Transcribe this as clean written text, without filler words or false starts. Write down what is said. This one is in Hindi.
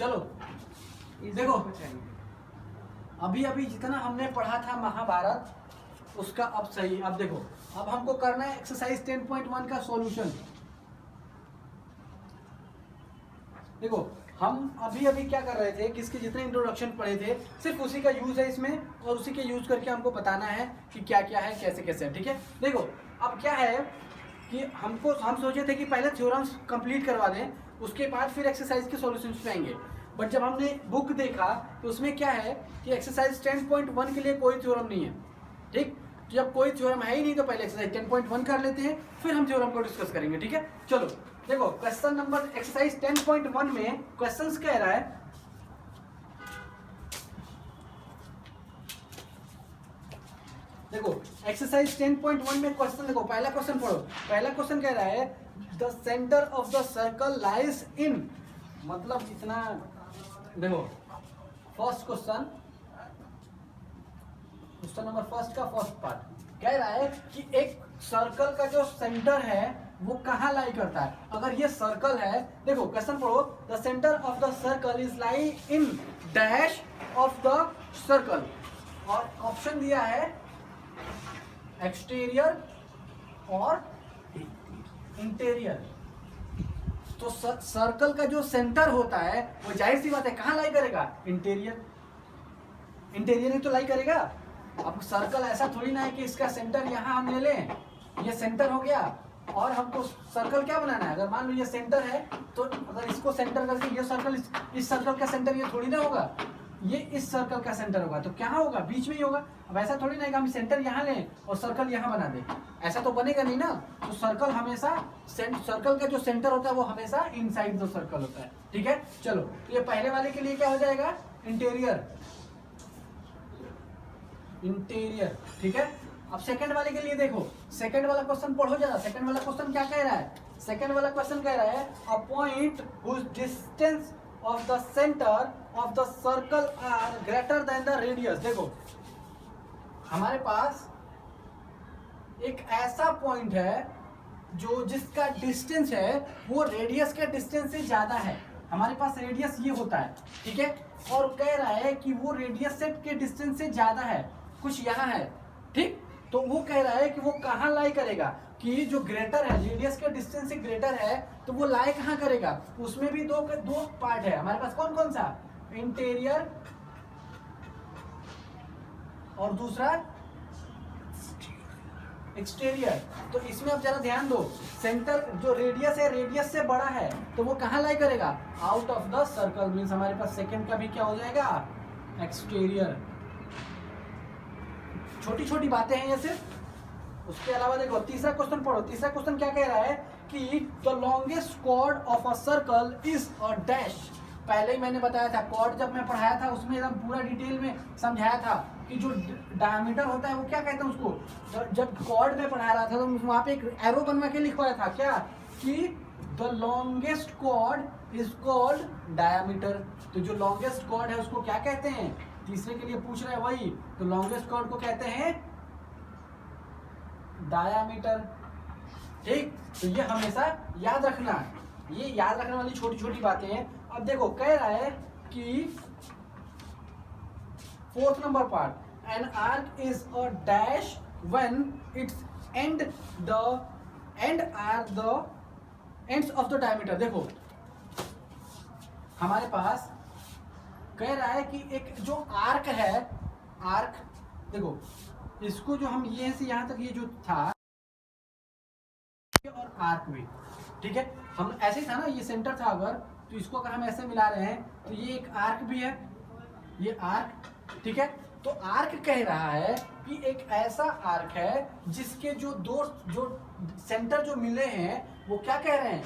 चलो देखो, अभी अभी जितना हमने पढ़ा था महाभारत उसका अब सही। अब देखो, अब हमको करना है एक्सरसाइज 10.1 का सॉल्यूशन। देखो हम अभी अभी क्या कर रहे थे, किसके जितने इंट्रोडक्शन पढ़े थे सिर्फ उसी का यूज है इसमें, और उसी के यूज करके हमको बताना है कि क्या क्या है, कैसे कैसे है। ठीक है, देखो अब क्या है कि हम सोचे थे कि पहले थ्योरम्स कंप्लीट करवा दें, उसके बाद फिर एक्सरसाइज के सॉल्यूशंस पे आएंगे। बट जब हमने बुक देखा तो उसमें क्या है कि एक्सरसाइज 10.1 के लिए कोई थ्योरम नहीं है। ठीक, तो जब कोई थ्योरम है ही नहीं तो पहले एक्सरसाइज 10.1 कर लेते हैं, फिर हम थ्योरम को डिस्कस करेंगे। ठीक है, चलो देखो क्वेश्चन नंबर एक्सरसाइज 10.1 में क्वेश्चंस कह रहा है, देखो एक्सरसाइज 10.1 में क्वेश्चन देखो, पहला क्वेश्चन पढ़ो। पहला क्वेश्चन कह रहा है the centre of the circle lies in, मतलब इतना देखो फर्स्ट क्वेश्चन नंबर फर्स्ट का फर्स्ट पार्ट कह रहा है कि एक सर्कल का जो सेंटर है वो कहाँ लाई करता है। अगर ये सर्कल है, देखो क्वेश्चन पढ़ो, the centre of the circle is lie in dash of the circle, और ऑप्शन दिया है एक्सटीरियर और इंटीरियर। तो सर्कल का जो सेंटर होता है वो जाहिर सी बात है कहाँ लाई करेगा, इंटीरियर ही तो लाई करेगा। अब सर्कल ऐसा थोड़ी ना है कि इसका सेंटर यहाँ हम ले लें, ये सेंटर हो गया और हमको सर्कल क्या बनाना है। अगर मान लो ये सेंटर है तो अगर इसको सेंटर करके ये सर्कल, इस सर्कल का सेंटर ये थोड़ी ना होगा, ये इस सर्कल का सेंटर होगा, तो क्या होगा, बीच में ही होगा। अब ऐसा थोड़ी ना है कि हम सेंटर यहाँ लें और सर्कल यहाँ बना दें, ऐसा तो बनेगा नहीं ना। तो सर्कल हमेशा, सर्कल का जो सेंटर होता है वो हमेशा इनसाइड द सर्कल होता है। ठीक है, चलो तो ये पहले वाले के लिए क्या हो जाएगा, इंटीरियर। ठीक है, अब सेकंड वाले के लिए देखो, सेकंड वाला क्वेश्चन पढ़ो जरा। सेकंड वाला क्वेश्चन क्या कह रहा है, सेकंड वाला क्वेश्चन कह रहा है a point whose distance of the centre of the circle are greater than the radius. देखो हमारे पास एक ऐसा पॉइंट है जो जिसका डिस्टेंस है वो रेडियस के डिस्टेंस से ज्यादा है। हमारे पास रेडियस ये होता है, ठीक है, और कह रहा है कि वो रेडियस से के डिस्टेंस से ज्यादा है, कुछ यहाँ है। ठीक, तो वो कह रहा है कि वो कहाँ लाई करेगा, कि जो ग्रेटर है, रेडियस के डिस्टेंस से ग्रेटर है, तो वो लाई कहाँ करेगा। उसमें भी दो पार्ट है हमारे पास, कौन कौन सा, इंटीरियर और दूसरा एक्सटीरियर। तो इसमें अब जरा ध्यान दो, सेंटर जो रेडियस है, रेडियस से बड़ा है, तो वो कहाँ लाई करेगा, out of the circle. Means हमारे पास सेकंड का भी क्या हो जाएगा, एक्सटीरियर। छोटी छोटी बातें हैं ये सिर्फ। उसके अलावा देखो तीसरा क्वेश्चन पढ़ो। तीसरा क्वेश्चन क्या कह रहा है कि the longest chord of a circle is a dash. पहले ही मैंने बताया था, कॉर्ड जब मैं पढ़ाया था उसमें एकदम पूरा डिटेल में समझाया था कि जो डायमीटर होता है वो क्या कहते हैं उसको। जब कॉर्ड में पढ़ा रहा था तो वहां पे एक एरो बनवा के लिखवाया था क्या, कि the longest chord is called diameter. तो जो लॉन्गेस्ट कॉर्ड है उसको क्या कहते हैं, तीसरे के लिए पूछ रहे हैं वही, तो लॉन्गेस्ट कॉर्ड को कहते हैं डायामीटर। ठीक, तो ये हमेशा याद रखना, ये याद रखने वाली छोटी छोटी बातें हैं। अब देखो कह रहा है कि fourth number part, an arc is a dash when its end are the ends of the diameter. देखो हमारे पास कह रहा है कि एक जो आर्क है, आर्क देखो इसको जो हम ये से यहां तक ये जो था, और आर्क भी, ठीक है, हम ऐसे ही था ना, ये सेंटर था अगर, तो इसको अगर हम ऐसे मिला रहे हैं तो ये एक आर्क भी है, ये आर्क, ठीक है। तो आर्क कह रहा है कि एक ऐसा आर्क है जिसके जो दो जो सेंटर जो मिले हैं वो क्या कह रहे हैं,